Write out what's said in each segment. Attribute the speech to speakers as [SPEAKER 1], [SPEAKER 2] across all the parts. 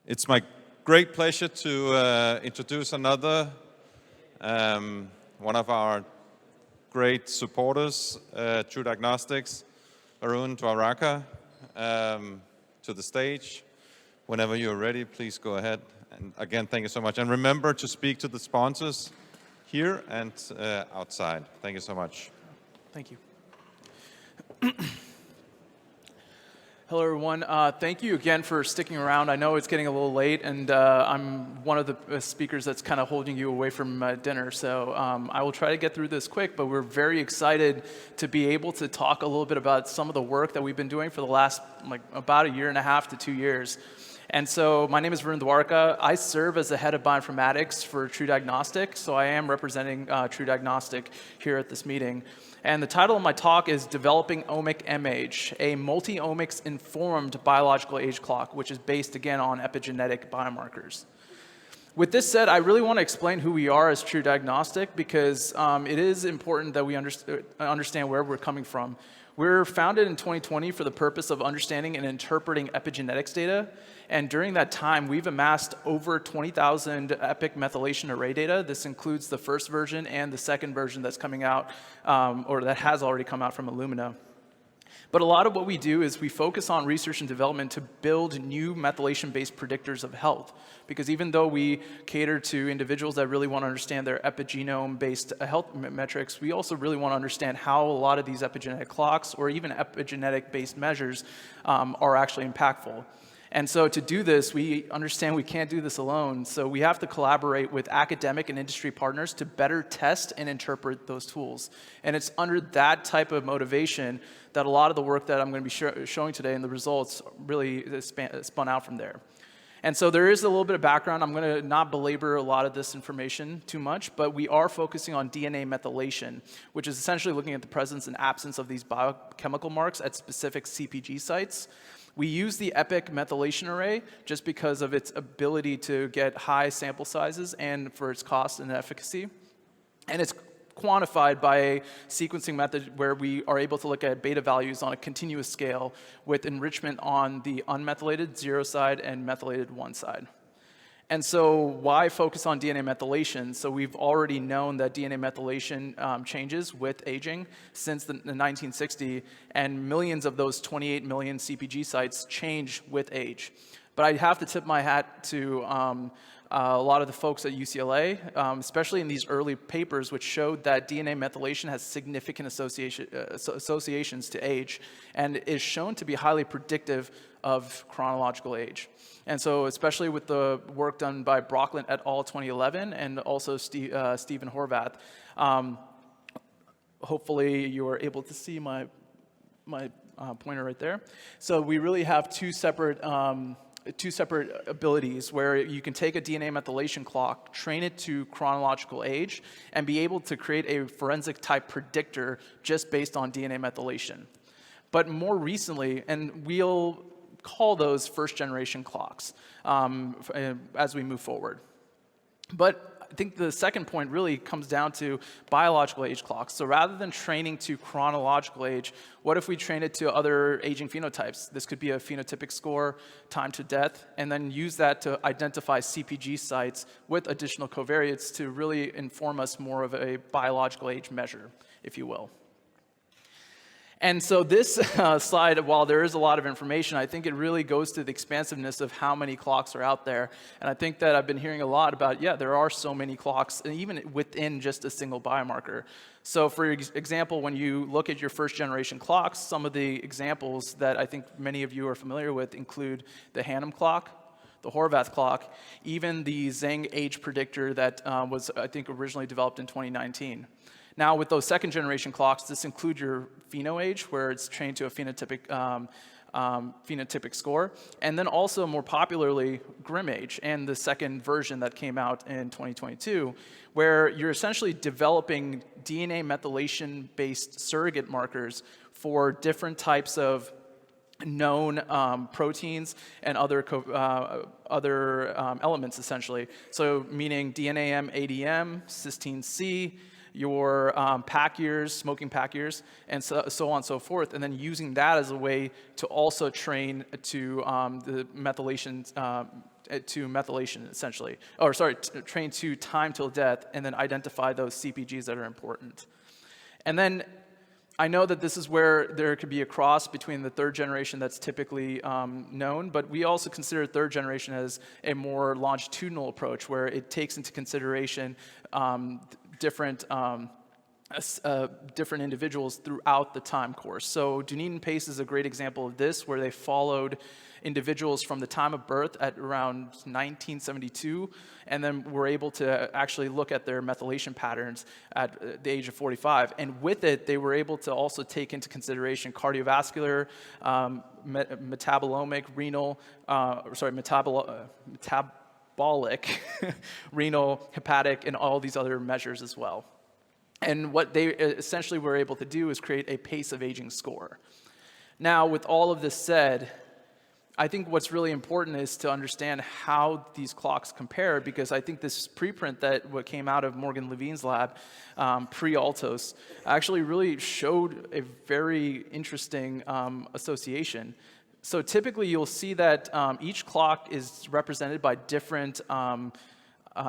[SPEAKER 1] It's my great pleasure to introduce another one of our great supporters, TruDiagnostics, Varun Dwaraka, to the stage. Whenever you're ready, please go ahead. And again, thank you so much. And remember to speak to the sponsors here and outside. Thank you so much.
[SPEAKER 2] Thank you. Hello, everyone. Thank you again for sticking around. I know it's getting a little late, and I'm one of the speakers that's kind of holding you away from dinner. So I will try to get through this quick, but we're very excited to be able to talk a little bit about some of the work that we've been doing for the last about 1.5 to 2 years. And so my name is Varun Dwaraka. I serve as the head of bioinformatics for TruDiagnostic, so I am representing TruDiagnostic here at this meeting. And the title of my talk is Developing OMICmAge, a multi-omics informed biological age clock, which is based again on epigenetic biomarkers. With this said, I really want to explain who we are as TruDiagnostic because it is important that we understand where we're coming from. We're founded in 2020 for the purpose of understanding and interpreting epigenetics data. And during that time, we've amassed over 20,000 epic methylation array data. This includes the first version and the second version that's coming out, or that has already come out from Illumina. But a lot of what we do is we focus on research and development to build new methylation-based predictors of health. Because even though we cater to individuals that really want to understand their epigenome-based health metrics, we also really want to understand how a lot of these epigenetic clocks or even epigenetic-based measures are actually impactful. And so to do this, we understand we can't do this alone, so we have to collaborate with academic and industry partners to better test and interpret those tools. And it's under that type of motivation that a lot of the work that I'm going to be showing today and the results really spun out from there. And so there is a little bit of background. I'm going to not belabor a lot of this information too much, but we are focusing on DNA methylation, which is essentially looking at the presence and absence of these biochemical marks at specific CpG sites. We use the EPIC methylation array just because of its ability to get high sample sizes and for its cost and efficacy. And it's quantified by a sequencing method where we are able to look at beta values on a continuous scale with enrichment on the unmethylated 0 side and methylated 1 side. And so why focus on DNA methylation? So we've already known that DNA methylation changes with aging since the 1960s, and millions of those 28 million CpG sites change with age. But I have to tip my hat to a lot of the folks at UCLA, especially in these early papers, which showed that DNA methylation has significant associations to age and is shown to be highly predictive of chronological age. And so especially with the work done by Brocklin et al. 2011 and also Stephen Horvath, hopefully you are able to see my pointer right there. So we really have two separate abilities where you can take a DNA methylation clock, train it to chronological age, and be able to create a forensic type predictor just based on DNA methylation. But more recently, and we'll call those first generation clocks as we move forward. But I think the second point really comes down to biological age clocks. So rather than training to chronological age, what if we train it to other aging phenotypes? This could be a phenotypic score, time to death, and then use that to identify CpG sites with additional covariates to really inform us more of a biological age measure, if you will. And so this slide, while there is a lot of information, I think it really goes to the expansiveness of how many clocks are out there. And I think that I've been hearing a lot about, yeah, there are so many clocks, and even within just a single biomarker. So for example, when you look at your first generation clocks, some of the examples that I think many of you are familiar with include the Hannum clock, the Horvath clock, even the Zheng age predictor that was, I think, originally developed in 2019. Now, with those second generation clocks, this includes your PhenoAge, where it's trained to a phenotypic score, and then also more popularly, GrimAge, and the second version that came out in 2022, where you're essentially developing DNA methylation-based surrogate markers for different types of known proteins and other elements, essentially. So meaning DNAM, ADM, cysteine C, your pack years, smoking pack years, and so on and so forth, and then using that as a way to also train to the methylation, essentially. Or sorry, train to time till death, and then identify those CpGs that are important. And then I know that this is where there could be a cross between the third generation that's typically known, but we also consider third generation as a more longitudinal approach where it takes into consideration different individuals throughout the time course. So Dunedin Pace is a great example of this, where they followed individuals from the time of birth at around 1972, and then were able to actually look at their methylation patterns at the age of 45. And with it, they were able to also take into consideration cardiovascular, metabolomic, renal, metabolic, renal, hepatic, and all these other measures as well. And what they essentially were able to do is create a pace of aging score. Now, with all of this said, I think what's really important is to understand how these clocks compare, because I think this preprint what came out of Morgan Levine's lab, pre-Altos, actually really showed a very interesting association. So typically you'll see that each clock is represented by different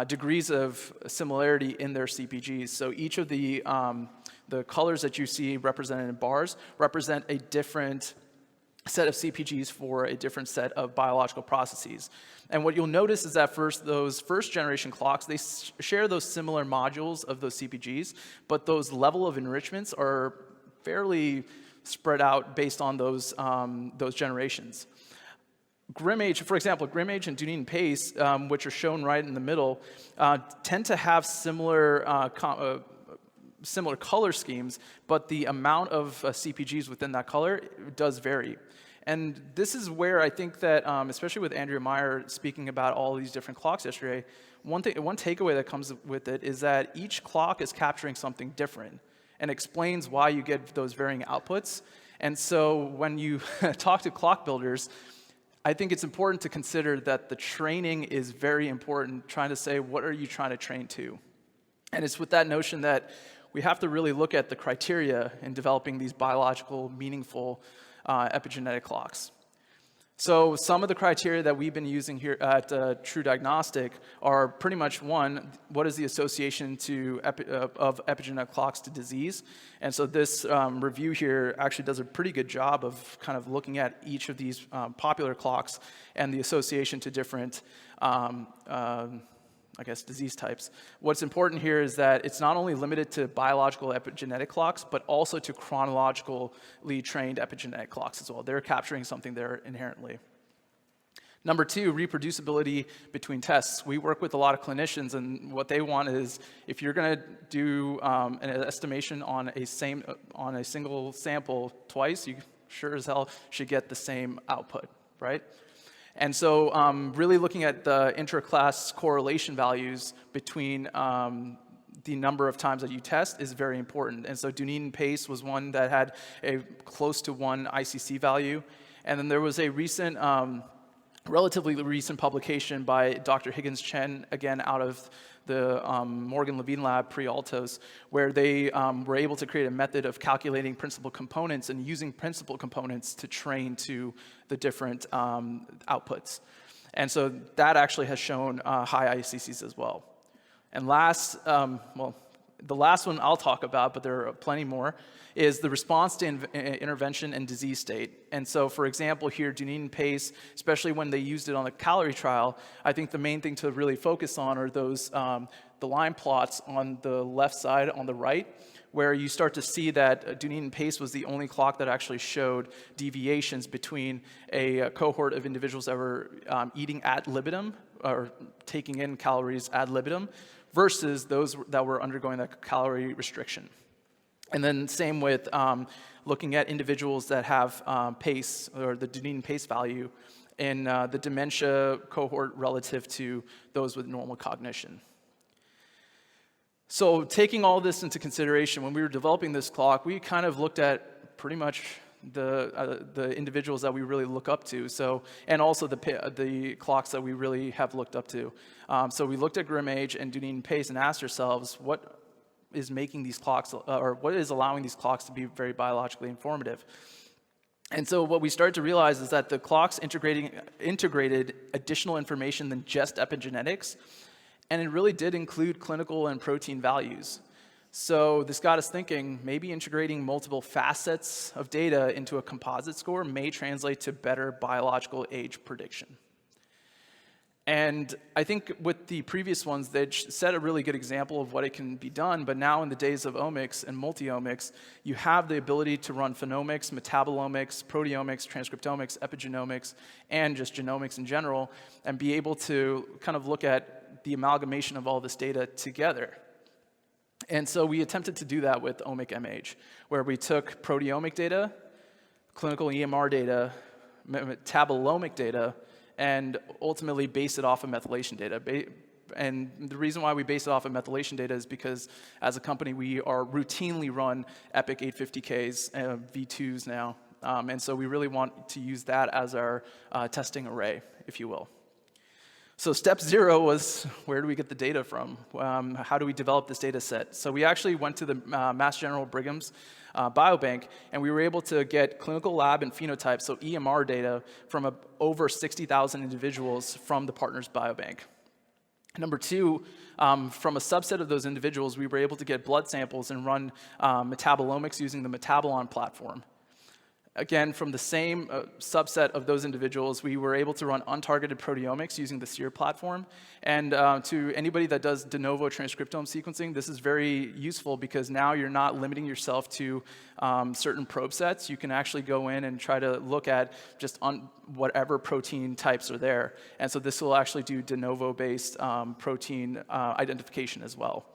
[SPEAKER 2] degrees of similarity in their CpGs. So each of the colors that you see represented in bars represent a different set of CpGs for a different set of biological processes. And what you'll notice is that those first generation clocks, they share those similar modules of those CpGs, but those level of enrichments are fairly spread out based on those generations. EMR-based, for example, EMR-based and Dunedin Pace, which are shown right in the middle, tend to have similar color schemes, but the amount of CpGs within that color does vary. And this is where I think that, especially with Andrea Meyer speaking about all these different clocks yesterday, one takeaway that comes with it is that each clock is capturing something different and explains why you get those varying outputs. And so when you talk to clock builders, I think it's important to consider that the training is very important, trying to say, what are you trying to train to? And it's with that notion that we have to really look at the criteria in developing these biological, meaningful epigenetic clocks. So some of the criteria that we've been using here at TruDiagnostic are pretty much, one, what is the association of epigenetic clocks to disease? And so this review here actually does a pretty good job of kind of looking at each of these popular clocks and the association to different disease types. What's important here is that it's not only limited to biological epigenetic clocks, but also to chronologically trained epigenetic clocks as well. They're capturing something there inherently. Number two, reproducibility between tests. We work with a lot of clinicians, and what they want is, if you're going to do an estimation on a single sample twice, you sure as hell should get the same output, right? And so really looking at the intra-class correlation values between the number of times that you test is very important. And so Dunedin Pace was one that had a close to 1 ICC value. And then there was a recent, relatively recent publication by Dr. Higgins Chen, again out of the Morgan Levine lab pre-Altos, where they were able to create a method of calculating principal components and using principal components to train to the different outputs. And so that actually has shown high ICCs as well. And last, the last one I'll talk about, but there are plenty more, is the response to intervention and disease state. And so, for example, here, Dunedin Pace, especially when they used it on the calorie trial, I think the main thing to really focus on are those, the line plots on the left side on the right, where you start to see that Dunedin Pace was the only clock that actually showed deviations between a cohort of individuals that were eating ad libitum, or taking in calories ad libitum, versus those that were undergoing that calorie restriction. And then same with looking at individuals that have PACE, or the Dunedin Pace value, in the dementia cohort relative to those with normal cognition. So taking all this into consideration, when we were developing this clock, we kind of looked at pretty much the individuals that we really look up to, and also the clocks that we really have looked up to. So we looked at EMR-based and Dunedin Pace and asked ourselves, is making these clocks, or what is allowing these clocks to be very biologically informative. And so what we started to realize is that the clocks integrated additional information than just epigenetics, and it really did include clinical and protein values. So this got us thinking, maybe integrating multiple facets of data into a composite score may translate to better biological age prediction. And I think with the previous ones, they set a really good example of what it can be done, but now in the days of omics and multi-omics, you have the ability to run phenomics, metabolomics, proteomics, transcriptomics, epigenomics, and just genomics in general, and be able to kind of look at the amalgamation of all this data together. And so we attempted to do that with OMICmAge, where we took proteomic data, clinical EMR data, metabolomic data, and ultimately base it off of methylation data. And the reason why we base it off of methylation data is because as a company, we are routinely run Epic 850Ks, V2s now. And so we really want to use that as our testing array, if you will. So step 0 was, where do we get the data from? How do we develop this data set? So we actually went to the Mass General Brigham's biobank, and we were able to get clinical lab and phenotypes, so EMR data, from over 60,000 individuals from the partner's biobank. Number 2, from a subset of those individuals, we were able to get blood samples and run metabolomics using the Metabolon platform. Again, from the same subset of those individuals, we were able to run untargeted proteomics using the SEER platform. And to anybody that does de novo transcriptome sequencing, this is very useful because now you're not limiting yourself to certain probe sets. You can actually go in and try to look at just on whatever protein types are there. And so this will actually do de novo-based protein identification as well.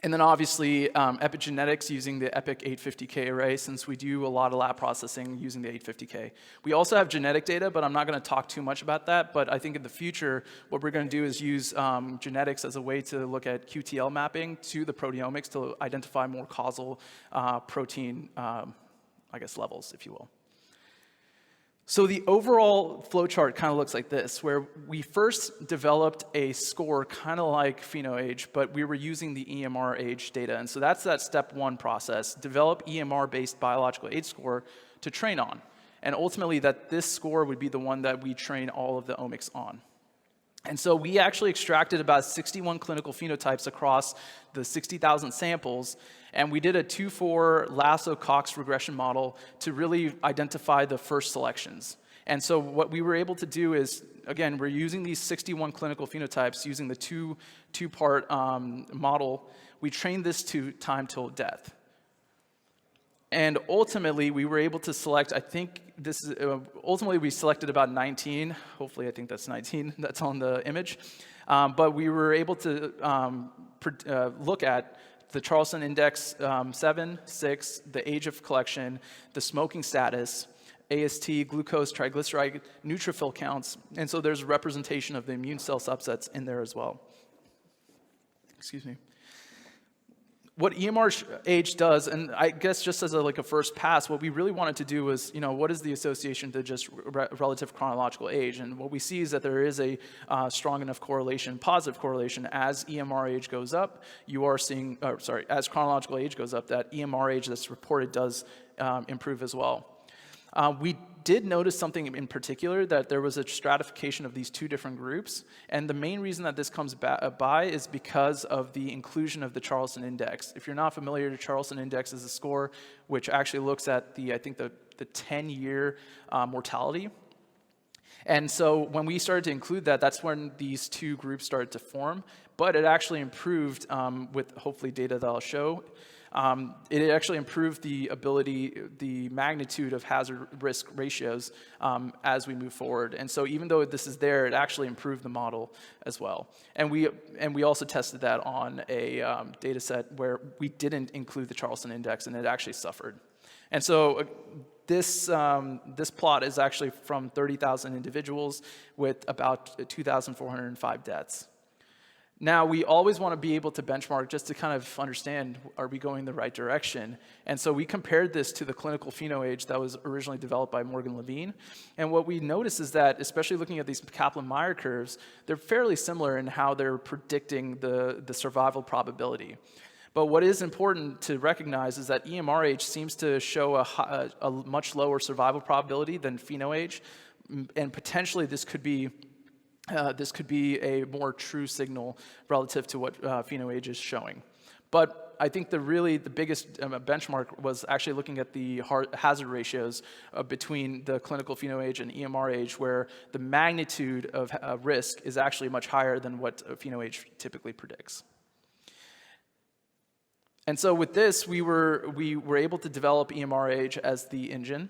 [SPEAKER 2] And then obviously epigenetics using the Epic 850K array, since we do a lot of lab processing using the 850K. We also have genetic data, but I'm not going to talk too much about that. But I think in the future, what we're going to do is use genetics as a way to look at QTL mapping to the proteomics to identify more causal protein, levels, if you will. So the overall flowchart kind of looks like this, where we first developed a score kind of like PhenoAge, but we were using the EMR-age data. And so that's that step 1 process, develop EMR-based biological age score to train on. And ultimately that this score would be the one that we train all of the omics on. And so we actually extracted about 61 clinical phenotypes across the 60,000 samples, and we did a 2-4 Lasso-Cox regression model to really identify the first selections. And so what we were able to do is, again, we're using these 61 clinical phenotypes using the two-part model. We trained this to time till death. And ultimately, we were able to select, I think this is, ultimately we selected about 19. Hopefully, I think that's 19 that's on the image. But we were able to look at the Charleston Index 7, 6, the age of collection, the smoking status, AST, glucose, triglyceride, neutrophil counts. And so there's a representation of the immune cell subsets in there as well. Excuse me. What EMR-age does, and I guess just as a first pass, what we really wanted to do was, what is the association to just relative chronological age? And what we see is that there is a strong enough correlation, positive correlation, as EMR-age goes up, you are seeing, as chronological age goes up, that EMR-age that's reported does improve as well. We did notice something in particular, that there was a stratification of these 2 different groups, and the main reason that this comes by is because of the inclusion of the Charleston Index. If you're not familiar, the Charleston Index is a score which actually looks at the 10-year mortality. And so when we started to include that, that's when these 2 groups started to form, but it actually improved with hopefully data that I'll show. It actually improved the magnitude of hazard risk ratios as we move forward. And so even though this is there, it actually improved the model as well. And we also tested that on a data set where we didn't include the Charleston Index, and it actually suffered. And so this plot is actually from 30,000 individuals with about 2,405 deaths. Now, we always want to be able to benchmark just to kind of understand, are we going the right direction? And so we compared this to the clinical PhenoAge that was originally developed by Morgan Levine. And what we noticed is that, especially looking at these Kaplan-Meier curves, they're fairly similar in how they're predicting the survival probability. But what is important to recognize is that EMR-age seems to show a much lower survival probability than PhenoAge, and potentially this could be a more true signal relative to what PhenoAge is showing. But I think the biggest benchmark was actually looking at the hazard ratios between the clinical PhenoAge and EMR-age, where the magnitude of risk is actually much higher than what PhenoAge typically predicts. And so with this, we were able to develop EMR-age as the engine.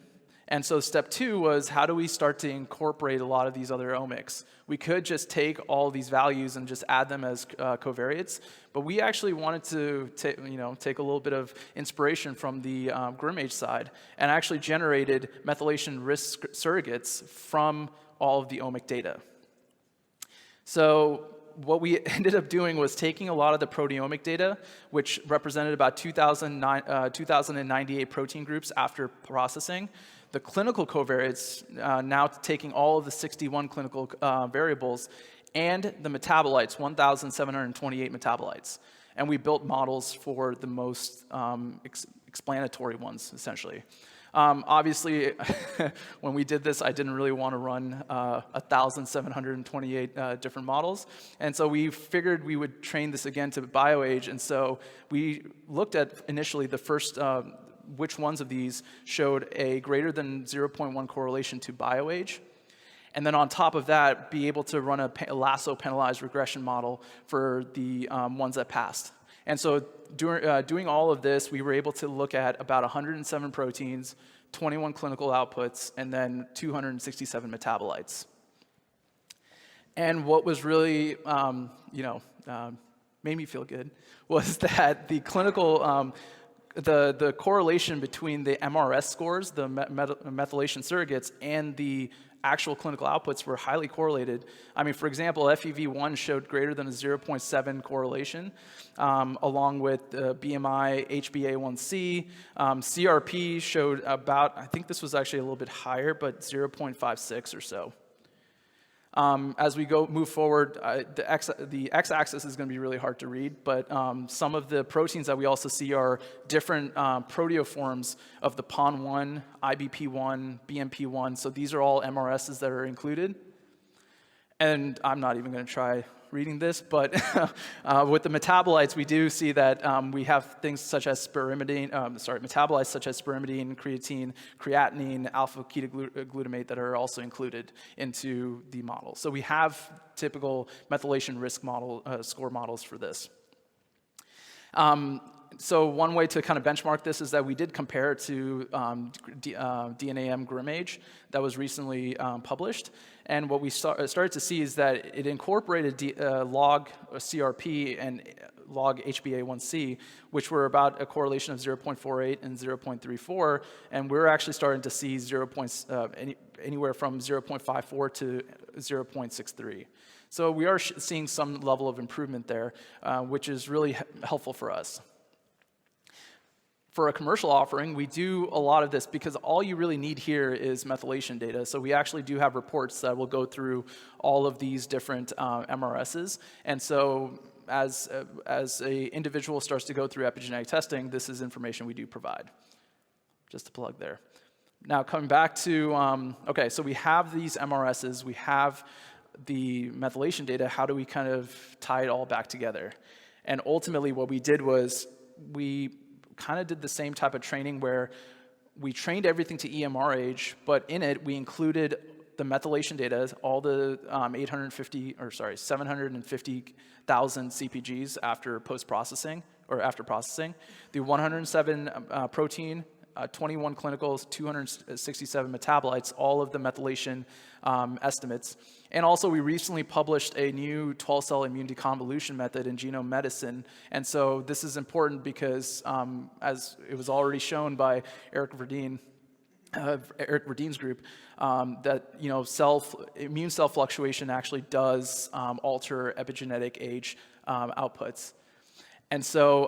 [SPEAKER 2] And so step 2 was, how do we start to incorporate a lot of these other omics? We could just take all these values and just add them as covariates, but we actually wanted to take a little bit of inspiration from the GrimAge side and actually generated methylation risk surrogates from all of the omic data. So what we ended up doing was taking a lot of the proteomic data, which represented about 2,098 protein groups after processing, the clinical covariates, now taking all of the 61 clinical variables, and the metabolites, 1,728 metabolites. And we built models for the most explanatory ones, essentially. Obviously, when we did this, I didn't really want to run 1,728 different models. And so we figured we would train this again to BioAge. And so we looked at initially the first which ones of these showed a greater than 0.1 correlation to BioAge. And then on top of that, be able to run a lasso penalized regression model for the ones that passed. And so doing all of this, we were able to look at about 107 proteins, 21 clinical outputs, and then 267 metabolites. And what was really, made me feel good was that the clinical, the correlation between the MRS scores, the methylation surrogates, and the actual clinical outputs were highly correlated. I mean, for example, FEV1 showed greater than a 0.7 correlation, along with BMI, HbA1c. CRP showed about, I think this was actually a little bit higher, but 0.56 or so. As we move forward, the x-axis is going to be really hard to read, but some of the proteins that we also see are different proteoforms of the PON1, IBP1, BMP1, so these are all MRSs that are included. And I'm not even going to try reading this, but with the metabolites, we do see that we have things such as metabolites such as spirimidine, creatine, creatinine, alpha-ketoglutamate that are also included into the model. So we have typical methylation risk model score models for this. So one way to kind of benchmark this is that we did compare it to DNAM GrimAge that was recently published. And what we started to see is that it incorporated log CRP and log HbA1c, which were about a correlation of 0.48 and 0.34. And we're actually starting to see anywhere from 0.54 to 0.63. So we are seeing some level of improvement there, which is really helpful for us. For a commercial offering, we do a lot of this because all you really need here is methylation data. So we actually do have reports that will go through all of these different MRSs. And so as an individual starts to go through epigenetic testing, this is information we do provide. Just to plug there. Now coming back to, okay, so we have these MRSs, we have the methylation data. How do we kind of tie it all back together? And ultimately what we did was we kind of did the same type of training where we trained everything to EMR-age, but in it we included the methylation data, all the 750,000 CPGs after post-processing or after processing, the 107 protein, 21 clinicals, 267 metabolites, all of the methylation estimates. And also we recently published a new 12-cell immune deconvolution method in genome medicine. And so this is important because as it was already shown by Eric Verdeen, Eric Radine's group, that immune cell fluctuation actually does alter epigenetic age outputs. And so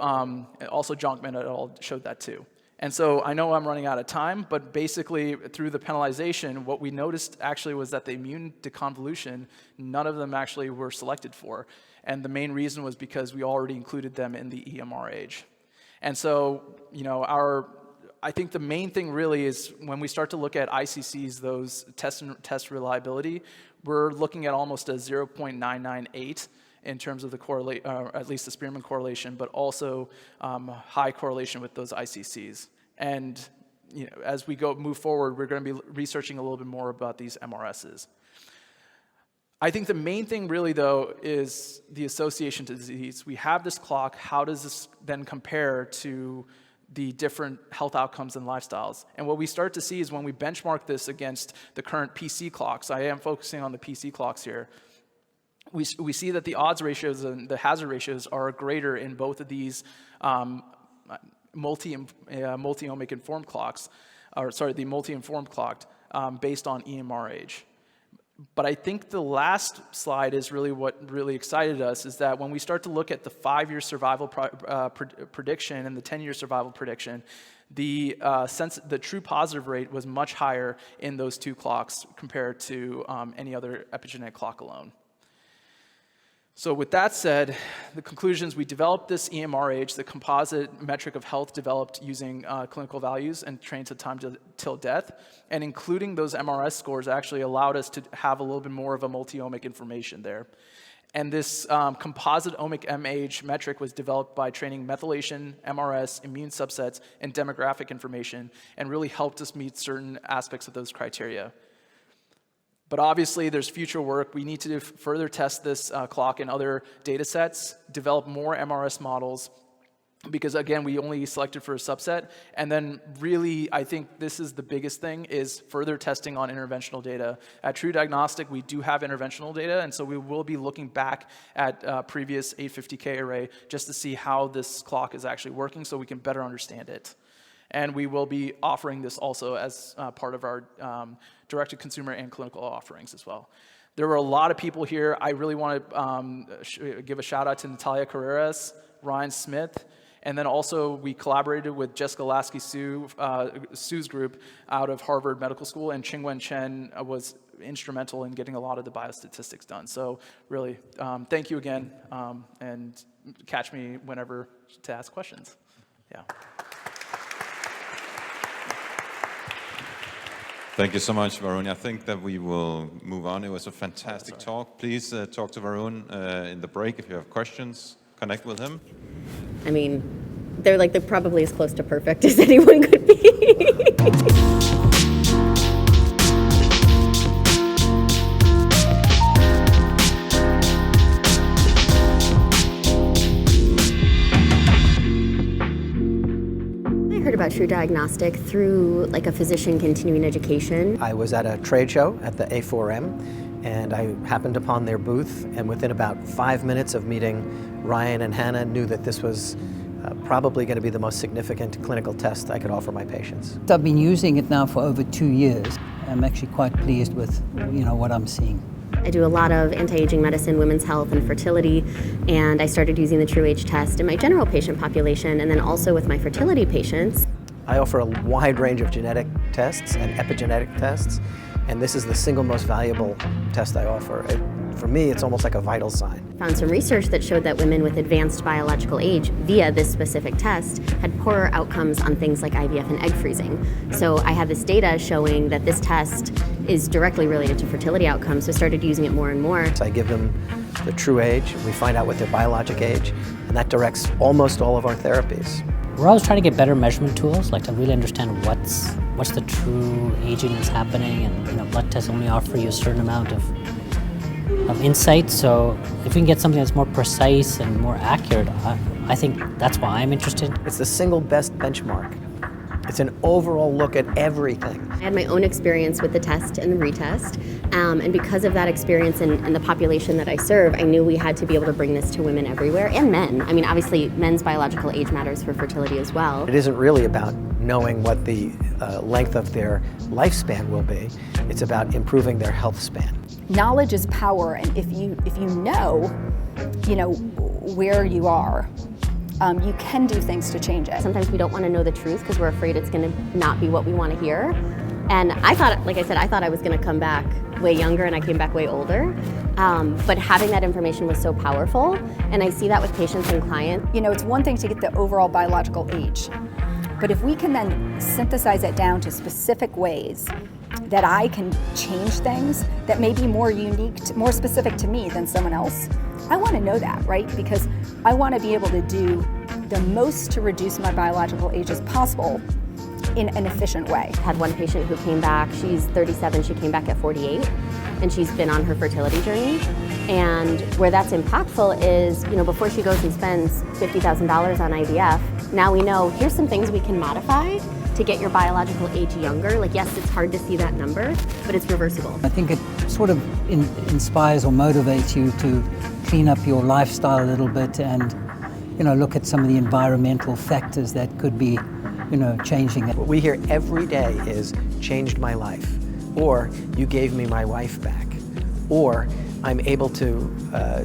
[SPEAKER 2] also Jonkman et al. Showed that too. And so I know I'm running out of time, but basically through the penalization, what we noticed actually was that the immune deconvolution, none of them actually were selected for. And the main reason was because we already included them in the EMR-age. And so, I think the main thing really is when we start to look at ICCs, those test reliability, we're looking at almost a 0.998 in terms of the at least the Spearman correlation, but also high correlation with those ICCs. And as we move forward, we're going to be researching a little bit more about these MRSs. I think the main thing really, though, is the association to disease. We have this clock. How does this then compare to the different health outcomes and lifestyles? And what we start to see is when we benchmark this against the current PC clocks, I am focusing on the PC clocks here, we see that the odds ratios and the hazard ratios are greater in both of these multi-omic informed clocks, the multi-informed clock based on EMR-age. But I think the last slide is really what really excited us, is that when we start to look at the 5-year survival prediction and the 10-year survival prediction, the true positive rate was much higher in those two clocks compared to any other epigenetic clock alone. So with that said, the conclusions, we developed this EMR-age, the composite metric of health developed using clinical values and trained to time till death, and including those MRS scores actually allowed us to have a little bit more of a multi-omic information there. And this composite OMICmAge metric was developed by training methylation, MRS, immune subsets, and demographic information, and really helped us meet certain aspects of those criteria. But obviously, there's future work. We need to further test this clock in other data sets, develop more MRS models, because again, we only selected for a subset. And then really, I think this is the biggest thing, is further testing on interventional data. At TruDiagnostic, we do have interventional data, and so we will be looking back at previous 850K array just to see how this clock is actually working so we can better understand it. And we will be offering this also as part of our direct-to-consumer and clinical offerings as well. There were a lot of people here. I really want to give a shout out to Natalia Carreras, Ryan Smith, and then also we collaborated with Jessica Lasky-Sue's group out of Harvard Medical School, and Qingwen Chen was instrumental in getting a lot of the biostatistics done. So really, thank you again, and catch me whenever to ask questions. Yeah.
[SPEAKER 1] Thank you so much, Varun. I think that we will move on. It was a fantastic talk. Please talk to Varun in the break if you have questions. Connect with him.
[SPEAKER 3] I mean, they're probably as close to perfect as anyone could be. About TruDiagnostic through a physician continuing education.
[SPEAKER 4] I was at a trade show at the A4M, and I happened upon their booth, and within about 5 minutes of meeting Ryan and Hannah, knew that this was probably going to be the most significant clinical test I could offer my patients.
[SPEAKER 5] I've been using it now for over 2 years. I'm actually quite pleased with what I'm seeing.
[SPEAKER 3] I do a lot of anti-aging medicine, women's health, and fertility, and I started using the TruAge test in my general patient population, and then also with my fertility patients.
[SPEAKER 4] I offer a wide range of genetic tests and epigenetic tests, and this is the single most valuable test I offer. For me, it's almost like a vital sign.
[SPEAKER 3] Found some research that showed that women with advanced biological age via this specific test had poorer outcomes on things like IVF and egg freezing. So I have this data showing that this test is directly related to fertility outcomes, so I started using it more and more.
[SPEAKER 4] So I give them the TruAge, we find out what their biologic age, and that directs almost all of our therapies.
[SPEAKER 6] We're always trying to get better measurement tools, to really understand what's the true aging that's happening, and blood tests only offer you a certain amount of insight. So if we can get something that's more precise and more accurate, I think that's why I'm interested.
[SPEAKER 4] It's the single best benchmark. It's an overall look at everything.
[SPEAKER 3] I had my own experience with the test and the retest, and because of that experience and the population that I serve, I knew we had to be able to bring this to women everywhere, and men. I mean, obviously, men's biological age matters for fertility as well.
[SPEAKER 4] It isn't really about knowing what the length of their lifespan will be. It's about improving their health span.
[SPEAKER 7] Knowledge is power, and if you know where you are, you can do things to change it.
[SPEAKER 3] Sometimes we don't want to know the truth because we're afraid it's going to not be what we want to hear. And I thought, like I said, I thought I was going to come back way younger, and I came back way older. But having that information was so powerful, and I see that with patients and clients.
[SPEAKER 7] It's one thing to get the overall biological age, but if we can then synthesize it down to specific ways that I can change things that may be more unique, more specific to me than someone else, I want to know that, right? Because I want to be able to do the most to reduce my biological age as possible in an efficient way.
[SPEAKER 3] I had one patient who came back, she's 37, she came back at 48, and she's been on her fertility journey. And where that's impactful is, before she goes and spends $50,000 on IVF, now we know here's some things we can modify to get your biological age younger. Like, yes, it's hard to see that number, but it's reversible.
[SPEAKER 5] I think it sort of inspires or motivates you to clean up your lifestyle a little bit and, look at some of the environmental factors that could be, changing it.
[SPEAKER 4] What we hear every day is, changed my life, or you gave me my wife back, or I'm able to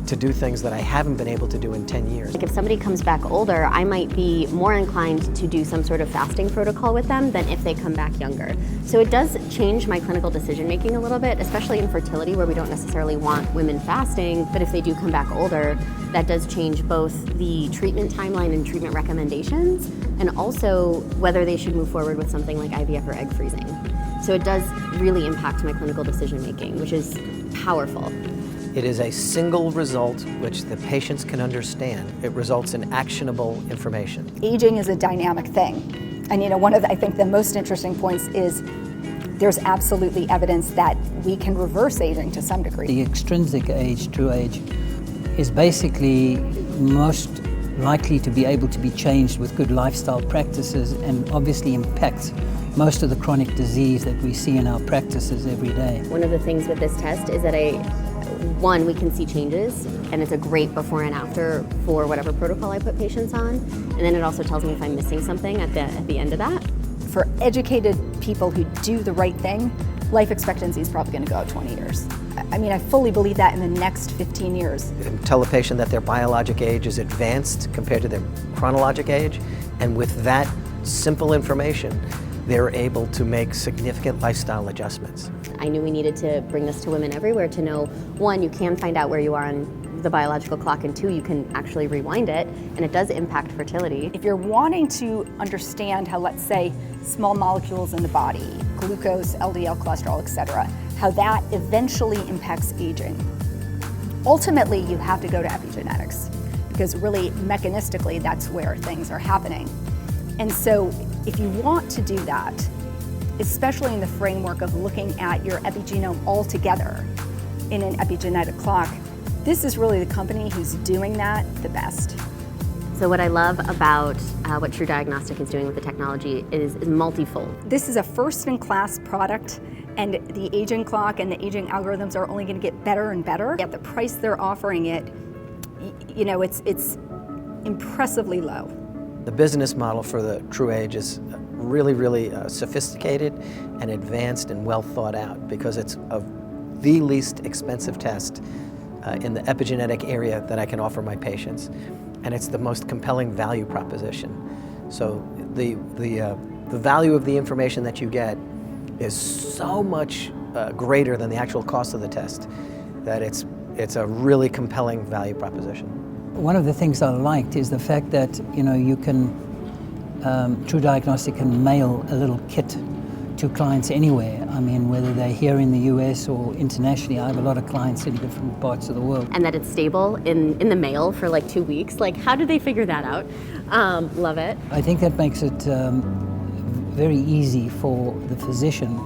[SPEAKER 4] do things that I haven't been able to do in 10 years.
[SPEAKER 3] Like if somebody comes back older, I might be more inclined to do some sort of fasting protocol with them than if they come back younger. So it does change my clinical decision making a little bit, especially in fertility where we don't necessarily want women fasting, but if they do come back older, that does change both the treatment timeline and treatment recommendations, and also whether they should move forward with something like IVF or egg freezing. So it does really impact my clinical decision making, which is powerful.
[SPEAKER 4] It is a single result which the patients can understand. It results in actionable information.
[SPEAKER 7] Aging is a dynamic thing. And one of I think the most interesting points is there's absolutely evidence that we can reverse aging to some degree.
[SPEAKER 5] The extrinsic age, true age, is basically most likely to be able to be changed with good lifestyle practices and obviously impacts most of the chronic disease that we see in our practices every day.
[SPEAKER 3] One of the things with this test is that we can see changes, and it's a great before and after for whatever protocol I put patients on. And then it also tells me if I'm missing something at the end of that.
[SPEAKER 7] For educated people who do the right thing, life expectancy is probably going to go out 20 years. I fully believe that in the next 15 years.
[SPEAKER 4] Tell the patient that their biologic age is advanced compared to their chronologic age, and with that simple information, they're able to make significant lifestyle adjustments.
[SPEAKER 3] I knew we needed to bring this to women everywhere to know, one, you can find out where you are on the biological clock, and two, you can actually rewind it, and it does impact fertility.
[SPEAKER 7] If you're wanting to understand how, let's say, small molecules in the body, glucose, LDL cholesterol, etc., how that eventually impacts aging, ultimately you have to go to epigenetics, because really mechanistically that's where things are happening. And so if you want to do that, especially in the framework of looking at your epigenome altogether in an epigenetic clock, this is really the company who's doing that the best.
[SPEAKER 3] So what I love about what TruDiagnostic is doing with the technology is multifold.
[SPEAKER 7] This is a first-in-class product, and the aging clock and the aging algorithms are only going to get better and better. At the price they're offering it, it's impressively low.
[SPEAKER 4] The business model for the TruAge is really, really sophisticated and advanced and well thought out, because it's the least expensive test in the epigenetic area that I can offer my patients, and it's the most compelling value proposition. So the value of the information that you get is so much greater than the actual cost of the test that it's a really compelling value proposition.
[SPEAKER 5] One of the things I liked is the fact that you can TruDiagnostic can mail a little kit to clients anywhere. Whether they're here in the US or internationally. I have a lot of clients in different parts of the world.
[SPEAKER 3] And that it's stable in the mail for like 2 weeks. Like, how did they figure that out? Love it.
[SPEAKER 5] I think that makes it very easy for the physician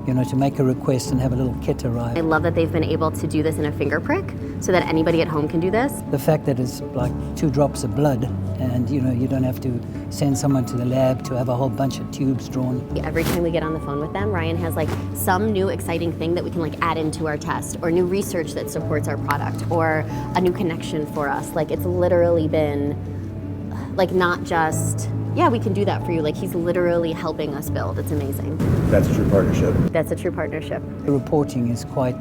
[SPEAKER 5] to make a request and have a little kit arrive.
[SPEAKER 3] I love that they've been able to do this in a finger prick so that anybody at home can do this.
[SPEAKER 5] The fact that it's like 2 drops of blood, and you don't have to send someone to the lab to have a whole bunch of tubes drawn.
[SPEAKER 3] Every time we get on the phone with them, Ryan has like some new exciting thing that we can like add into our test, or new research that supports our product, or a new connection for us. Like, it's literally been like not just yeah, we can do that for you. Like, he's literally helping us build. It's amazing.
[SPEAKER 8] That's a true partnership.
[SPEAKER 3] That's a true partnership.
[SPEAKER 5] The reporting is quite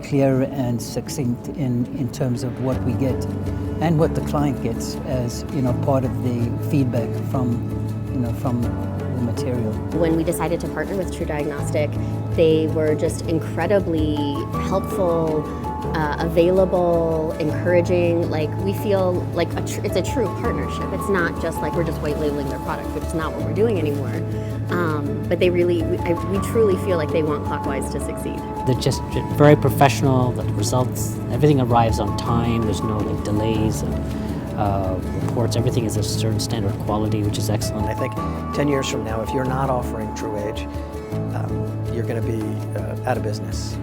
[SPEAKER 5] clear and succinct in terms of what we get and what the client gets as, you know, part of the feedback from the material.
[SPEAKER 3] When we decided to partner with TruDiagnostic, they were just incredibly helpful, available, encouraging. Like, we feel like it's a true partnership. It's not just like we're just white labeling their product, which is not what we're doing anymore. But they really, we truly feel like they want Clockwise to succeed.
[SPEAKER 6] They're just very professional. The results, everything arrives on time. There's no like delays and reports. Everything is a certain standard of quality, which is excellent.
[SPEAKER 4] I think 10 years from now, if you're not offering TruAge, you're going to be out of business.